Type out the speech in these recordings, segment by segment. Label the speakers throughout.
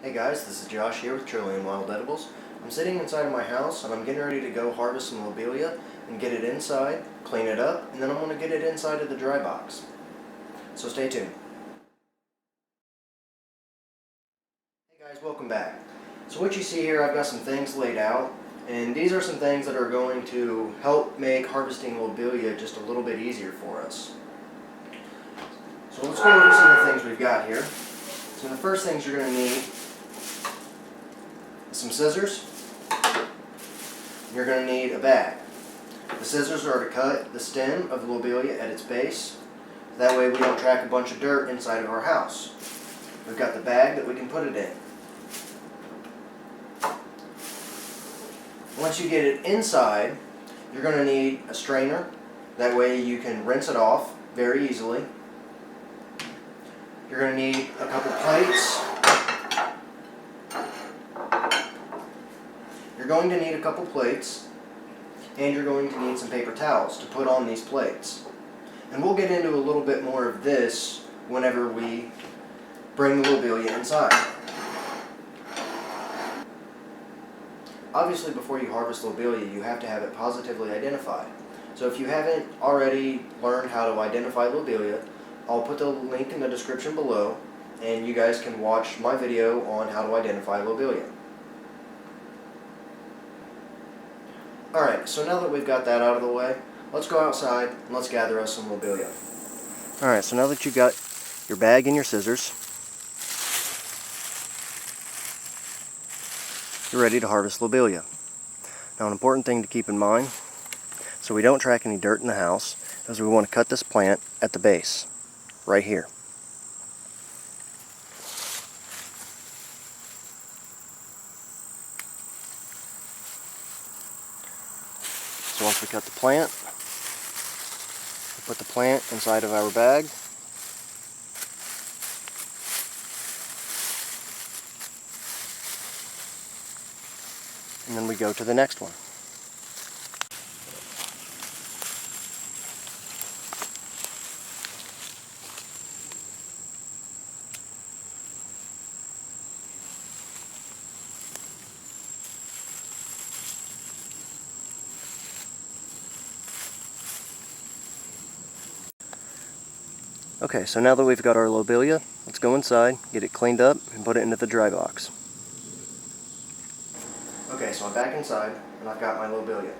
Speaker 1: Hey guys, this is Josh here with Trillium Wild Edibles. I'm sitting inside of my house and I'm getting ready to go harvest some lobelia and get it inside, clean it up, and then I'm going to get it inside of the dry box. So stay tuned. Hey guys, welcome back. So what you see here, I've got some things laid out, and these are some things that are going to help make harvesting lobelia just a little bit easier for us. So let's go over some of the things we've got here. So the first things you're going to need some scissors. You're going to need a bag. The scissors are to cut the stem of the lobelia at its base. That way we don't track a bunch of dirt inside of our house. We've got the bag that we can put it in. Once you get it inside, you're going to need a strainer. That way you can rinse it off very easily. You're going to need a couple plates. You're going to need a couple plates, and you're going to need some paper towels to put on these plates. And we'll get into a little bit more of this whenever we bring the lobelia inside. Obviously, before you harvest lobelia, you have to have it positively identified. So if you haven't already learned how to identify lobelia, I'll put the link in the description below, and you guys can watch my video on how to identify lobelia. Alright, so now that we've got that out of the way, let's go outside and let's gather us some lobelia. Alright, so now that you've got your bag and your scissors, you're ready to harvest lobelia. Now, an important thing to keep in mind, so we don't track any dirt in the house, is we want to cut this plant at the base, right here. So once we cut the plant, we put the plant inside of our bag. And then we go to the next one. Okay, so now that we've got our lobelia, let's go inside, get it cleaned up, and put it into the dry box. Okay, so I'm back inside, and I've got my lobelia.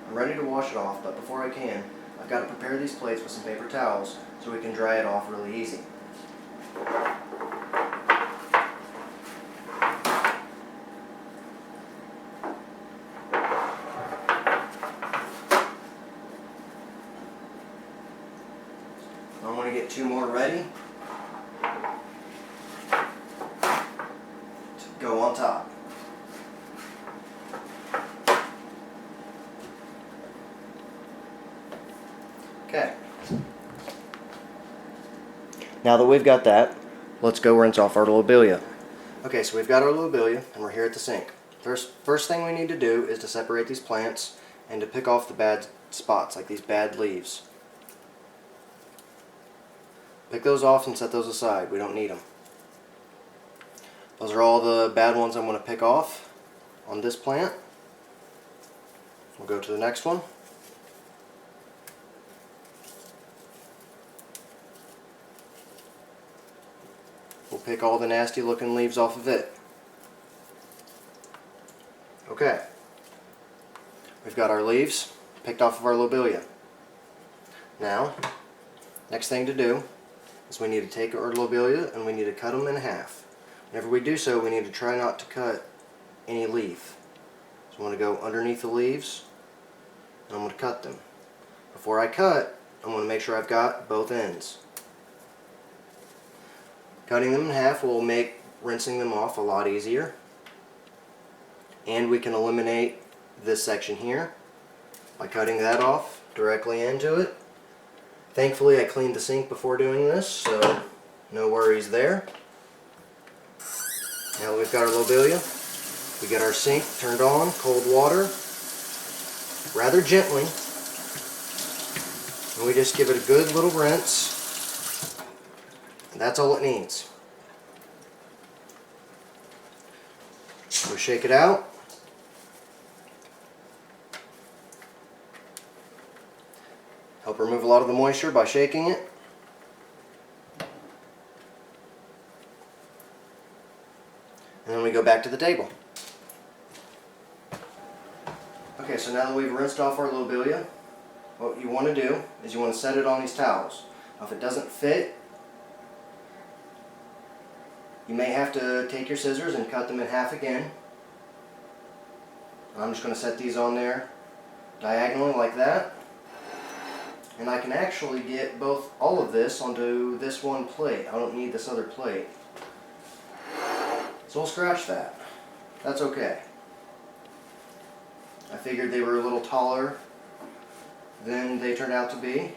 Speaker 1: I'm ready to wash it off, but before I can, I've got to prepare these plates with some paper towels so we can dry it off really easy. I'm going to get two more ready to go on top. Okay. Now that we've got that, let's go rinse off our lobelia. Okay, so we've got our lobelia and we're here at the sink. First thing we need to do is to separate these plants and to pick off the bad spots, like these bad leaves. Pick those off and set those aside. We don't need them. Those are all the bad ones I'm going to pick off on this plant. We'll go to the next one. We'll pick all the nasty looking leaves off of it. Okay. We've got our leaves picked off of our lobelia. Now, next thing to do is we need to take our lobelia and we need to cut them in half. Whenever we do so, we need to try not to cut any leaf. So I'm going to go underneath the leaves and I'm going to cut them. Before I cut, I'm going to make sure I've got both ends. Cutting them in half will make rinsing them off a lot easier. And we can eliminate this section here by cutting that off directly into it. Thankfully, I cleaned the sink before doing this, so no worries there. Now that we've got our lobelia, we get our sink turned on, cold water, rather gently, and we just give it a good little rinse, and that's all it needs. Go shake it out. Help remove a lot of the moisture by shaking it. And then we go back to the table. Okay, so now that we've rinsed off our lobelia, what you want to do is you want to set it on these towels. Now if it doesn't fit, you may have to take your scissors and cut them in half again. I'm just going to set these on there diagonally like that. And I can actually get all of this onto this one plate. I don't need this other plate. So we'll scratch that. That's okay. I figured they were a little taller than they turned out to be.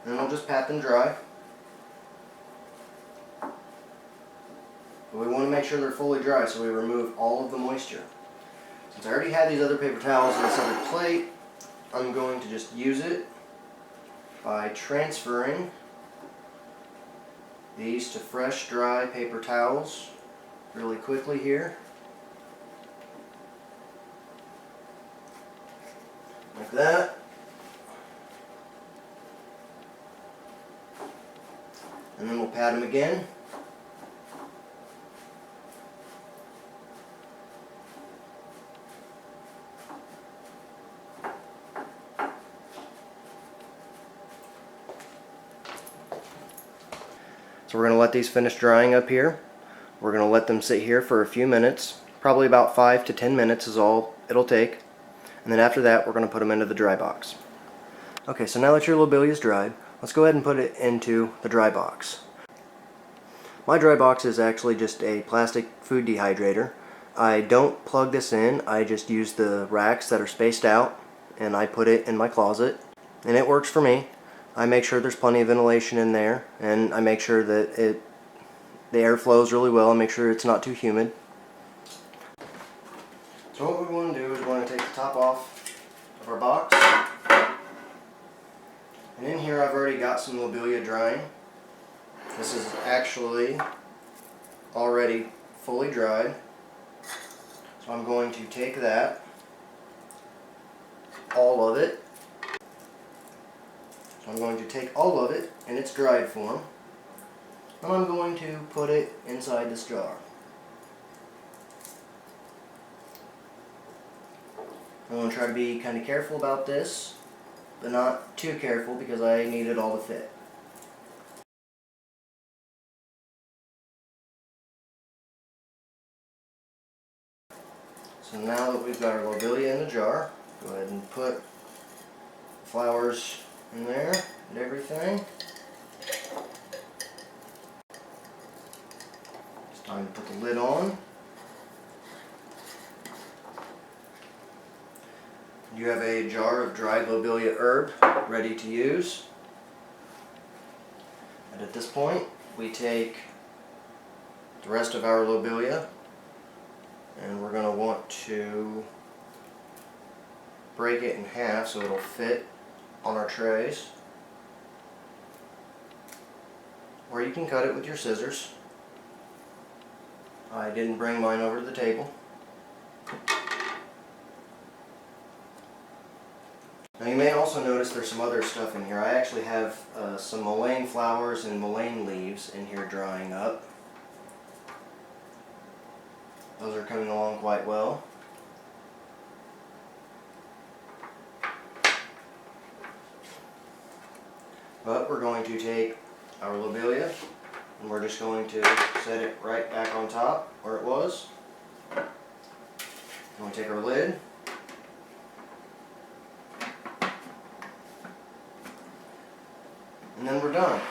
Speaker 1: And we'll just pat them dry. But we want to make sure they're fully dry, so we remove all of the moisture. Since I already had these other paper towels in this other plate, I'm going to just use it by transferring these to fresh, dry paper towels really quickly here. Like that. And then we'll pat them again. So we're going to let these finish drying up here. We're going to let them sit here for a few minutes. Probably about 5 to 10 minutes is all it'll take. And then after that, we're going to put them into the dry box. Okay, so now that your lobelia is dried, let's go ahead and put it into the dry box. My dry box is actually just a plastic food dehydrator. I don't plug this in, I just use the racks that are spaced out and I put it in my closet. And it works for me. I make sure there's plenty of ventilation in there, and I make sure that the air flows really well and make sure it's not too humid. So what we want to do is we want to take the top off of our box. And in here I've already got some lobelia drying. This is actually already fully dried. So I'm going to take that, all of it. So I'm going to take all of it in its dried form, and I'm going to put it inside this jar. I'm going to try to be kind of careful about this, but not too careful because I need it all to fit. So now that we've got our lobelia in the jar, go ahead and put flowers in there and everything. It's time to put the lid on. You have a jar of dried lobelia herb ready to use. And at this point, we take the rest of our lobelia and we're going to want to break it in half so it'll fit on our trays. Or you can cut it with your scissors. I didn't bring mine over to the table. Now you may also notice there's some other stuff in here. I actually have some mullein flowers and mullein leaves in here drying up. Those are coming along quite well. But we're going to take our lobelia and we're just going to set it right back on top where it was. And we take our lid. And then we're done.